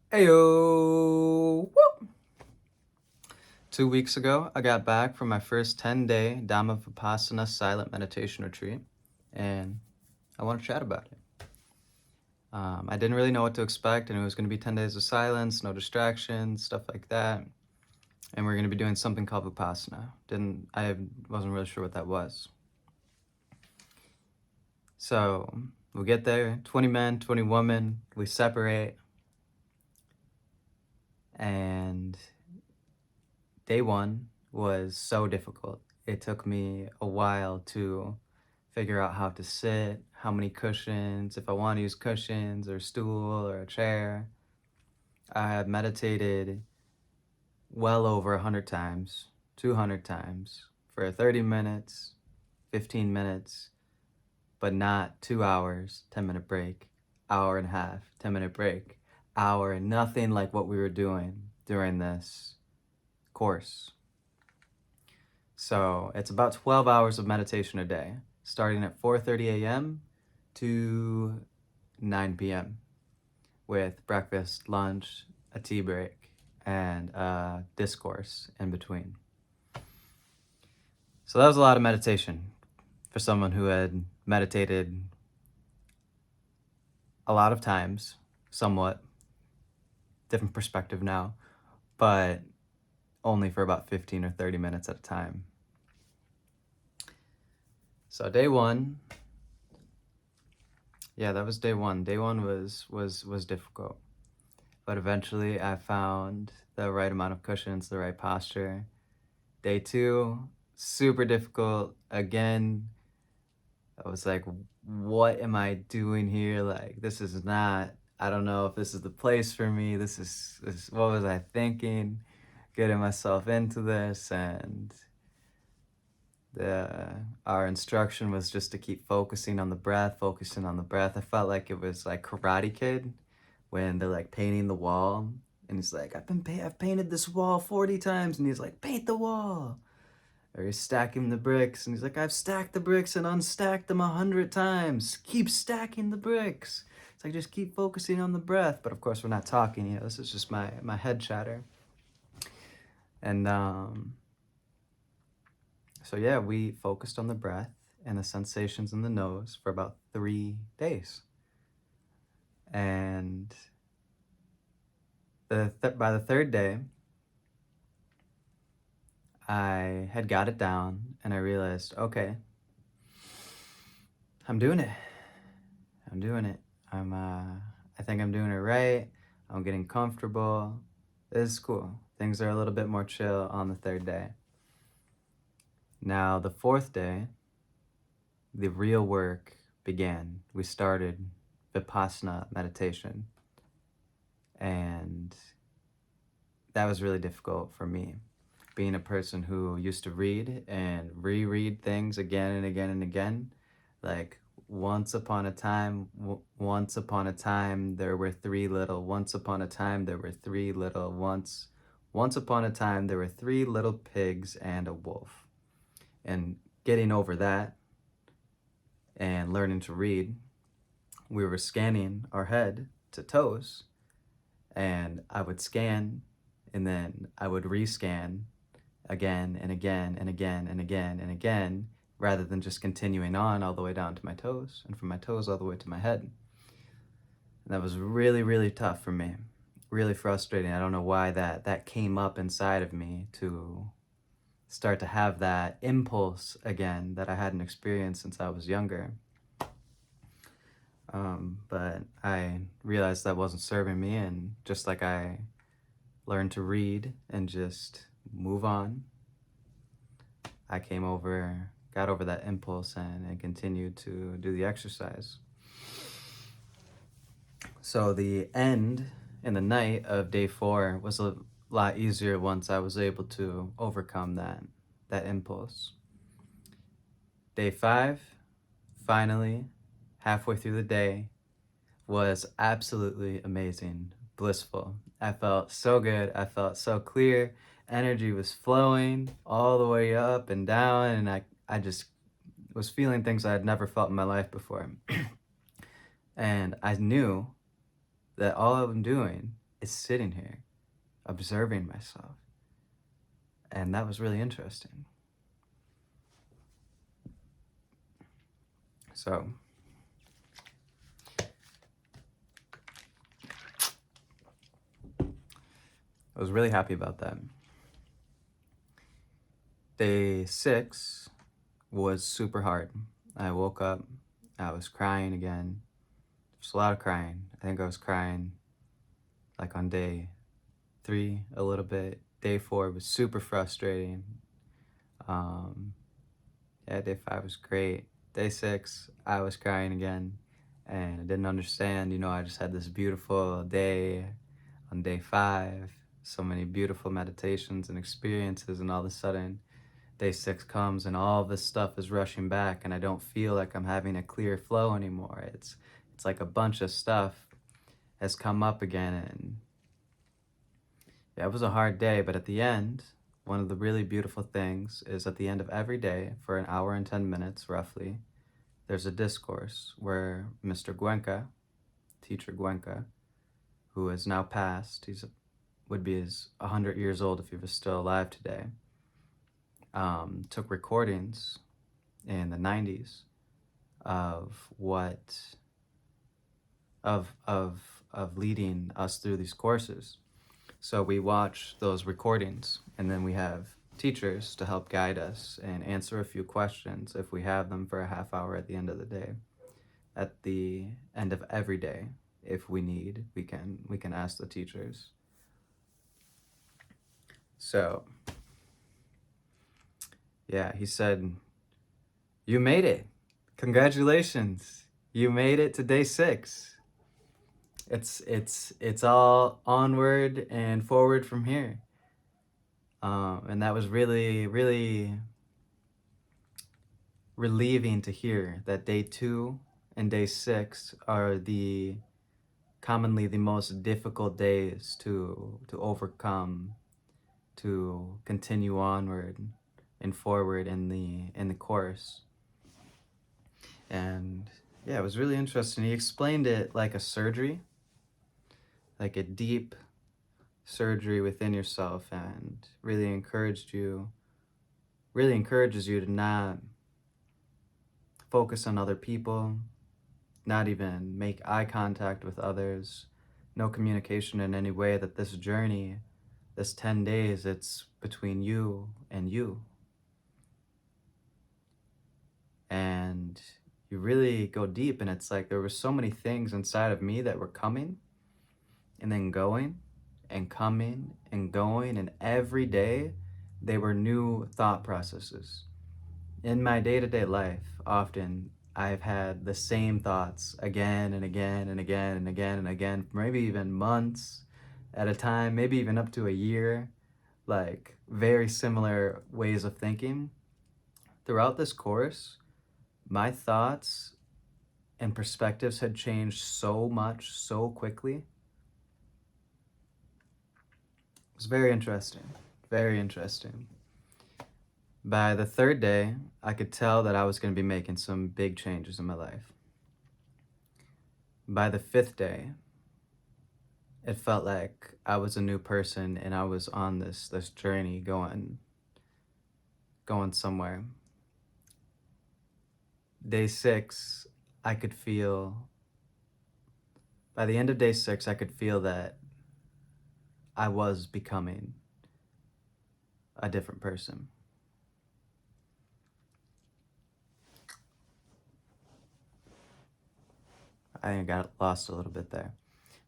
Heyo! Woo! 2 weeks ago, I got back from my first 10-day Dhamma Vipassana silent meditation retreat, and I want to chat about it. I didn't really know what to expect, and it was going to be 10 days of silence, no distractions, stuff like that. And we're going to be doing something called Vipassana. I wasn't really sure what that was. So we get there, 20 men, 20 women, we separate, and day one was so difficult. It took me a while to figure out how to sit, how many cushions, if I want to use cushions or a stool or a chair. I have meditated well over 100 times, 200 times for 30 minutes, 15 minutes, but not 2 hours, 10-minute break, hour and a half, 10-minute break, hour, and nothing like what we were doing during this course. So it's about 12 hours of meditation a day, starting at 4:30 a.m. to 9 p.m. with breakfast, lunch, a tea break, and a discourse in between. So that was a lot of meditation for someone who had meditated a lot of times, somewhat different perspective now, but only for about 15 or 30 minutes at a time. So day one, that was day one. Day one was difficult, but eventually I found the right amount of cushions, the right posture. Day two, super difficult. Again, I was like, what am I doing here? Like, this is not, I don't know if this is the place for me. This is what was I thinking? Getting myself into this, and our instruction was just to keep focusing on the breath. I felt like it was like Karate Kid when they're like painting the wall, and he's like, I've painted this wall 40 times, and he's like, paint the wall. Or he's stacking the bricks, and he's like, I've stacked the bricks and unstacked them 100 times. Keep stacking the bricks. It's like, just keep focusing on the breath. But of course, we're not talking, this is just my head chatter. And so we focused on the breath and the sensations in the nose for about 3 days. And by the third day, I had got it down, and I realized, okay, I'm doing it. I think I'm doing it right. I'm getting comfortable. This is cool. Things are a little bit more chill on the third day. Now, the fourth day, the real work began. We started Vipassana meditation. And that was really difficult for me. Being a person who used to read and reread things again and again and again, like once upon a time there were three little, once upon a time there were three little, once upon a time there were three little pigs and a wolf. And getting over that and learning to read, we were scanning our head to toes, and I would scan, and then I would rescan again and again and again and again and again, rather than just continuing on all the way down to my toes, and from my toes all the way to my head. And that was really, really tough for me, really frustrating. I don't know why that came up inside of me to start to have that impulse again that I hadn't experienced since I was younger. But I realized that wasn't serving me, and just like I learned to read and just move on, I got over that impulse and continued to do the exercise. So the end in the night of day 4 was a lot easier once I was able to overcome that impulse. Day 5, finally, halfway through the day, was absolutely amazing, blissful. I felt so good. I felt so clear. Energy was flowing all the way up and down, and I just was feeling things I had never felt in my life before. And I knew that all I'm doing is sitting here, observing myself. And that was really interesting. So, I was really happy about that. Day 6 was super hard. I woke up, I was crying again. Just a lot of crying. I think I was crying like on day 3 a little bit. Day 4 was super frustrating. Yeah, day 5 was great. Day 6, I was crying again, and I didn't understand. I just had this beautiful day on day 5, so many beautiful meditations and experiences, and all of a sudden, day 6 comes and all this stuff is rushing back, and I don't feel like I'm having a clear flow anymore. It's like a bunch of stuff has come up again, and yeah, it was a hard day, but at the end, one of the really beautiful things is at the end of every day, for an hour and 10 minutes roughly, there's a discourse where Mr. Guenka, teacher Guenka, who has now passed, would be 100 years old if he was still alive today, took recordings in the 90s of leading us through these courses. So we watch those recordings, and then we have teachers to help guide us and answer a few questions if we have them for a half hour at the end of the day. At the end of every day, if we need, we can ask the teachers. So, yeah, he said, "You made it. Congratulations. You made it to day 6. It's all onward and forward from here." And that was really, really relieving to hear that day 2 and day 6 are commonly the most difficult days to overcome, to continue onward and forward in the course. And yeah, it was really interesting. He explained it like a surgery, like a deep surgery within yourself, and really encourages you to not focus on other people, not even make eye contact with others, no communication in any way, that this journey, this 10 days, it's between you and you. And you really go deep, and it's like there were so many things inside of me that were coming and then going and coming and going, and every day they were new thought processes. In my day-to-day life, often I've had the same thoughts again and again and again and again and again, maybe even months at a time, maybe even up to a year, like very similar ways of thinking. Throughout this course, my thoughts and perspectives had changed so much, so quickly. It was very interesting, very interesting. By the 3rd day, I could tell that I was going to be making some big changes in my life. By the 5th day, it felt like I was a new person, and I was on this journey going somewhere. Day 6, I could feel, by the end of day 6, I could feel that I was becoming a different person. I think I got lost a little bit there.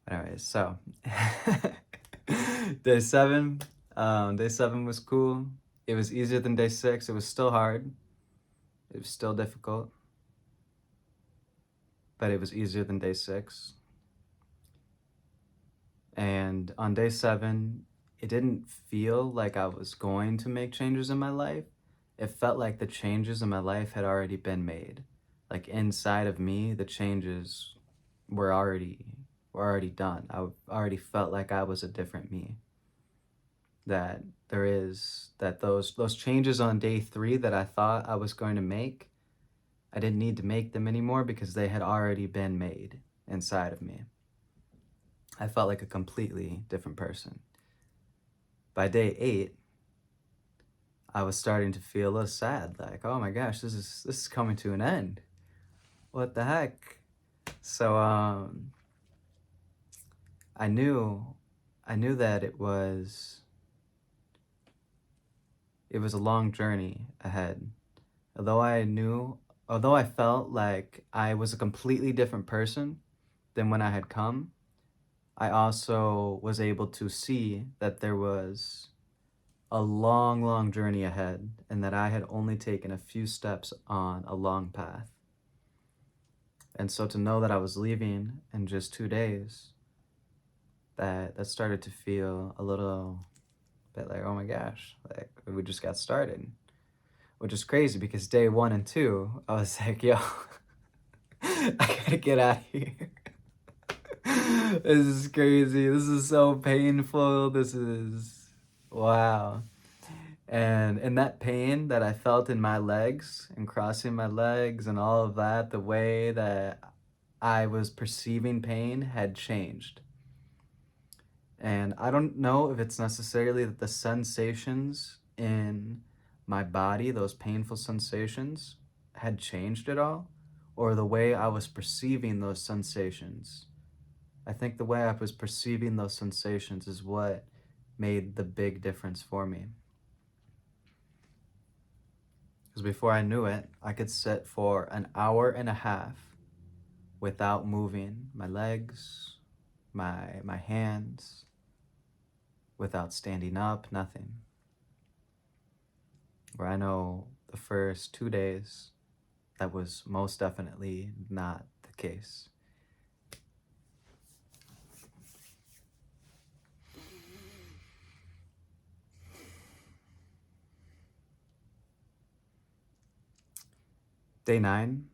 But anyways, so day 7, day 7 was cool. It was easier than day 6. It was still hard. It was still difficult, but it was easier than day 6. And on day 7, it didn't feel like I was going to make changes in my life. It felt like the changes in my life had already been made. Like inside of me, the changes were already done. I already felt like I was a different me. That those changes on day 3 that I thought I was going to make, I didn't need to make them anymore because they had already been made inside of me. I felt like a completely different person. By day 8, I was starting to feel a little sad, like, oh my gosh, this is coming to an end. What the heck? So I knew that it was a long journey ahead. Although I felt like I was a completely different person than when I had come, I also was able to see that there was a long, long journey ahead, and that I had only taken a few steps on a long path. And so to know that I was leaving in just 2 days, that started to feel a little bit like, oh my gosh, like we just got started. Which is crazy because day 1 and 2, I was like, yo, I gotta get out of here. This is crazy. This is so painful. This is, wow. And that pain that I felt in my legs and crossing my legs and all of that, the way that I was perceiving pain had changed. And I don't know if it's necessarily that the sensations in my body, those painful sensations, had changed at all, or the way I was perceiving those sensations. I think the way I was perceiving those sensations is what made the big difference for me. Because before I knew it, I could sit for an hour and a half without moving my legs, my hands, without standing up, nothing. Where I know the first 2 days, that was most definitely not the case. Day 9,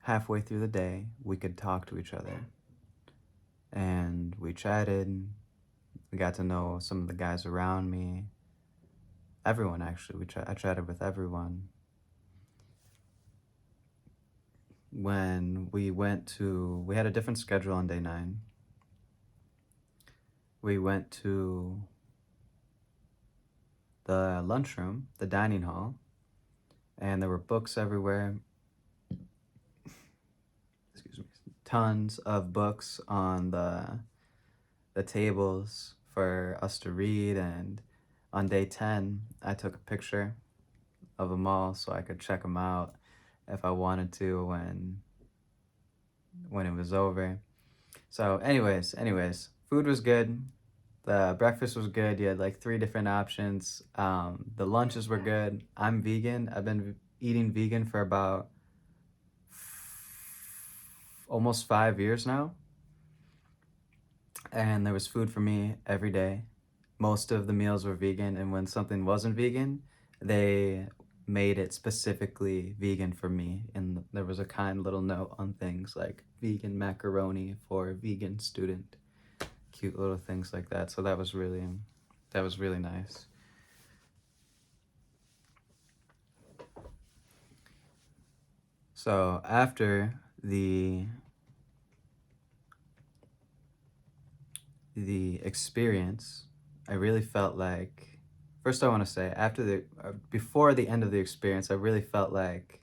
halfway through the day, we could talk to each other. And we chatted, we got to know some of the guys around me. Everyone, actually, I chatted with everyone. When we had a different schedule on day 9. We went to the lunchroom, the dining hall, and there were books everywhere. Excuse me. Tons of books on the tables for us to read. And on day 10, I took a picture of them all so I could check them out if I wanted to when it was over. So anyways, food was good. The breakfast was good. You had like 3 different options. The lunches were good. I'm vegan. I've been eating vegan for about almost 5 years now. And there was food for me every day. Most of the meals were vegan, and when something wasn't vegan, they made it specifically vegan for me. And there was a kind little note on things like vegan macaroni for a vegan student. Cute little things like that. So that was really nice. So after the experience, I really felt like, first I want to say, before the end of the experience, I really felt like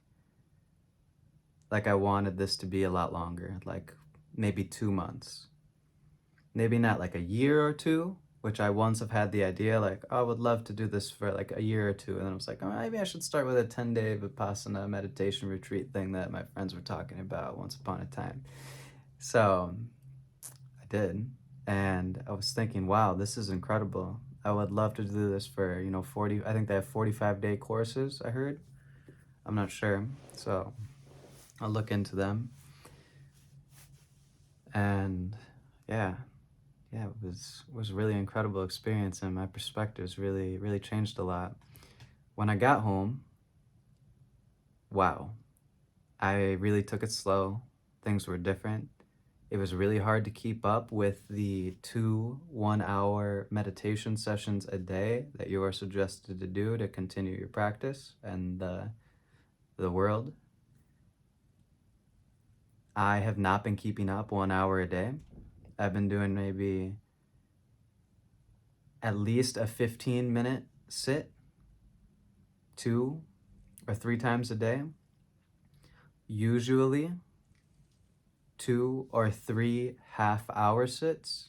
I wanted this to be a lot longer, like maybe 2 months. Maybe not like a year or 2, which I once have had the idea, like, oh, I would love to do this for like a year or 2. And then I was like, oh, maybe I should start with a 10-day Vipassana meditation retreat thing that my friends were talking about once upon a time. So I did. And I was thinking, wow, this is incredible. I would love to do this for, 40, I think they have 45-day courses, I heard. I'm not sure. So I'll look into them. And yeah, it was a really incredible experience, and my perspectives really changed a lot. When I got home, wow, I really took it slow. Things were different. It was really hard to keep up with the 2 1-hour meditation sessions a day that you are suggested to do to continue your practice and the world. I have not been keeping up 1 hour a day. I've been doing maybe at least a 15-minute sit 2 or 3 times a day. Usually 2 or 3 half-hour sits.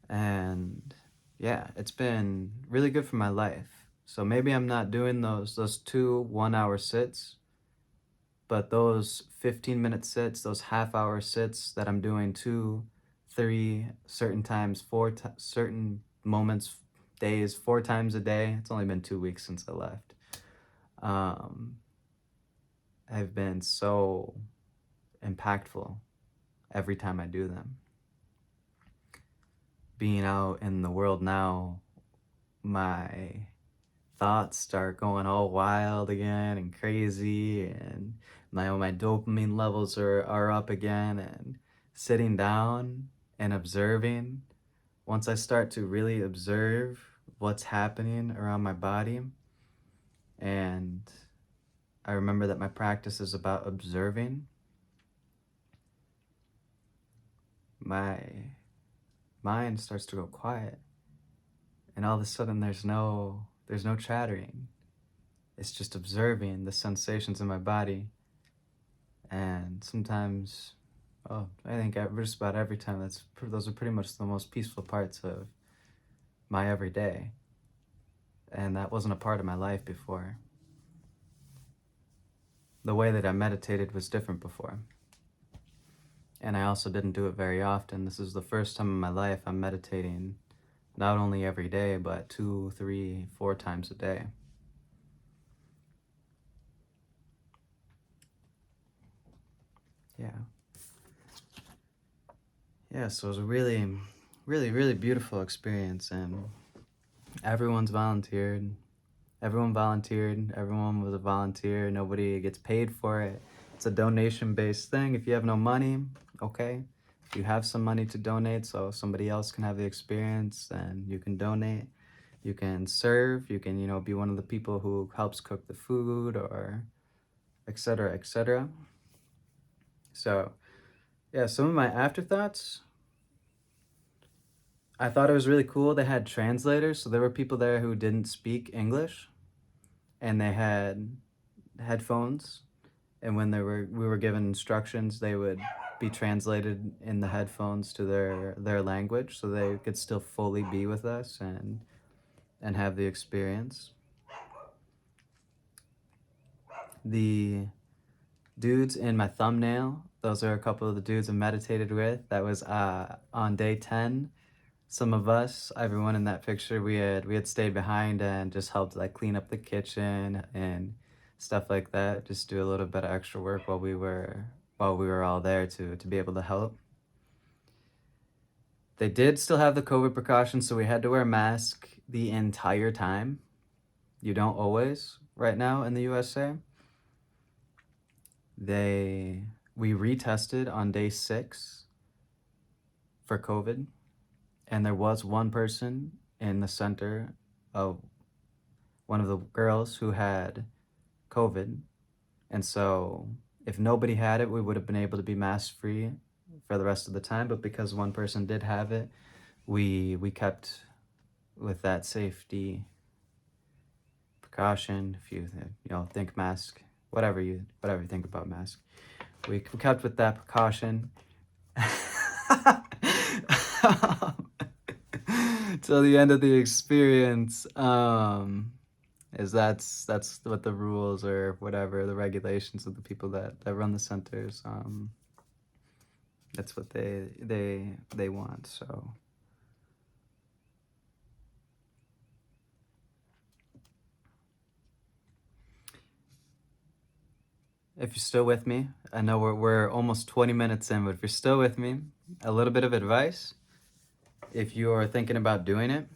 And yeah, it's been really good for my life. So maybe I'm not doing those 2 1-hour sits, but those 15-minute sits, those half-hour sits that I'm doing 2, 3, certain times, certain moments, days, 4 times a day. It's only been 2 weeks since I left. Have been so impactful every time I do them. Being out in the world now, my thoughts start going all wild again and crazy, and my dopamine levels are up again, and sitting down and observing, once I start to really observe what's happening around my body, and I remember that my practice is about observing, my mind starts to go quiet, and all of a sudden there's no chattering. It's just observing the sensations in my body. And sometimes, I think just about every time, those are pretty much the most peaceful parts of my everyday. And that wasn't a part of my life before. The way that I meditated was different before. And I also didn't do it very often. This is the first time in my life I'm meditating not only every day, but 2, 3, 4 times a day. Yeah, so it was a really, really, really beautiful experience, and everyone volunteered. Everyone was a volunteer. Nobody gets paid for it. It's a donation-based thing. If you have no money, okay. If you have some money to donate so somebody else can have the experience, then you can donate. You can serve. You can, be one of the people who helps cook the food, or et cetera, et cetera. So, yeah, some of my afterthoughts, I thought it was really cool. They had translators, so there were people there who didn't speak English, and they had headphones, and when we were given instructions, they would be translated in the headphones to their language, so they could still fully be with us and have the experience. The dudes in my thumbnail, those are a couple of the dudes I meditated with. That was on day 10. Some of us, everyone in that picture, we had stayed behind and just helped clean up the kitchen and stuff like that. Just do a little bit of extra work while we were all there to be able to help. They did still have the COVID precautions, so we had to wear a mask the entire time. You don't always right now in the USA. We retested on day 6 for COVID. And there was one person in the center of one of the girls who had COVID. And so if nobody had it, we would have been able to be mask free for the rest of the time. But because one person did have it, we kept with that safety precaution. If you think mask, whatever you think about mask, we kept with that precaution. Till the end of the experience, that's what the rules or whatever the regulations of the people that run the centers, that's what they want. So if you're still with me, I know we're almost 20 minutes in, but if you're still with me, a little bit of advice. If you're thinking about doing it,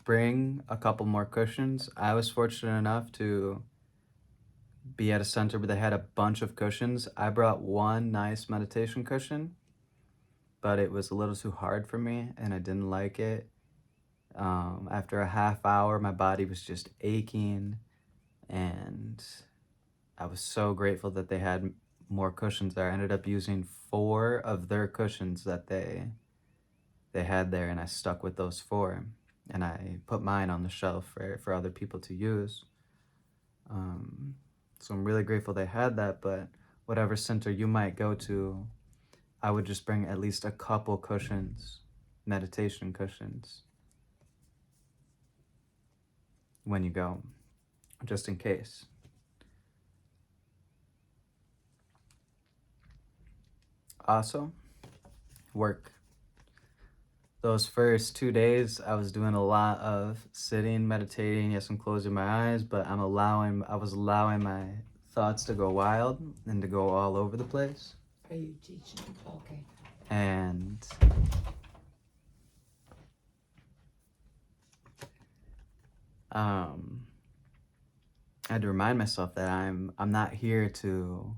bring a couple more cushions. I was fortunate enough to be at a center where they had a bunch of cushions. I brought one nice meditation cushion, but it was a little too hard for me and I didn't like it. After a half hour, my body was just aching, and I was so grateful that they had more cushions there. I ended up using 4 of their cushions that they had there, and I stuck with those 4. And I put mine on the shelf for other people to use. So I'm really grateful they had that, but whatever center you might go to, I would just bring at least a couple cushions, meditation cushions, when you go, just in case. Also, work. Those first 2 days, I was doing a lot of sitting, meditating. Yes, I'm closing my eyes, but I was allowing my thoughts to go wild and to go all over the place. Are you teaching? Okay. And I had to remind myself that I'm not here to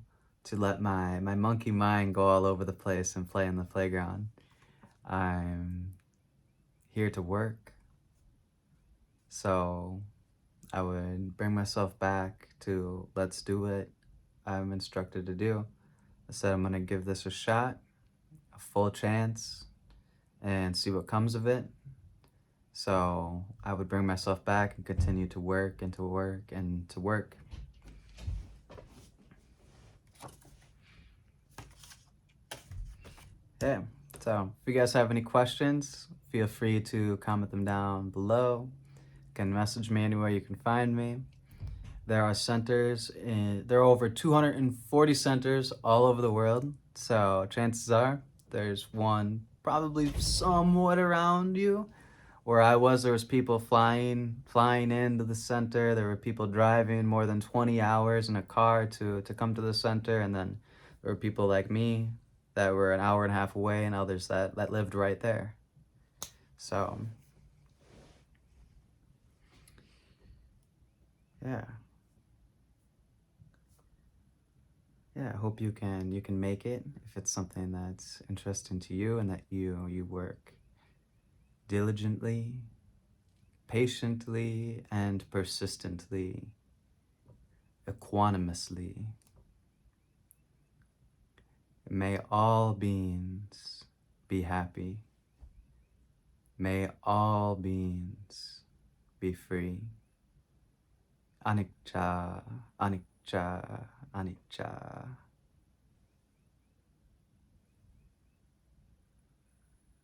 let my monkey mind go all over the place and play in the playground. I'm here to work. So I would bring myself back to let's do what I'm instructed to do. I said I'm gonna give this a shot, a full chance, and see what comes of it. So I would bring myself back and continue to work and to work and to work. Yeah, so if you guys have any questions, feel free to comment them down below. You can message me anywhere you can find me. There are centers, there are over 240 centers all over the world. So chances are there's one probably somewhat around you. Where I was, there was people flying into the center. There were people driving more than 20 hours in a car to come to the center. And then there were people like me that were an hour and a half away, and others that lived right there. So, yeah. Yeah, I hope you can make it if it's something that's interesting to you and that you work diligently, patiently, and persistently, equanimously. May all beings be happy. May all beings be free. Anicca, anicca, anicca.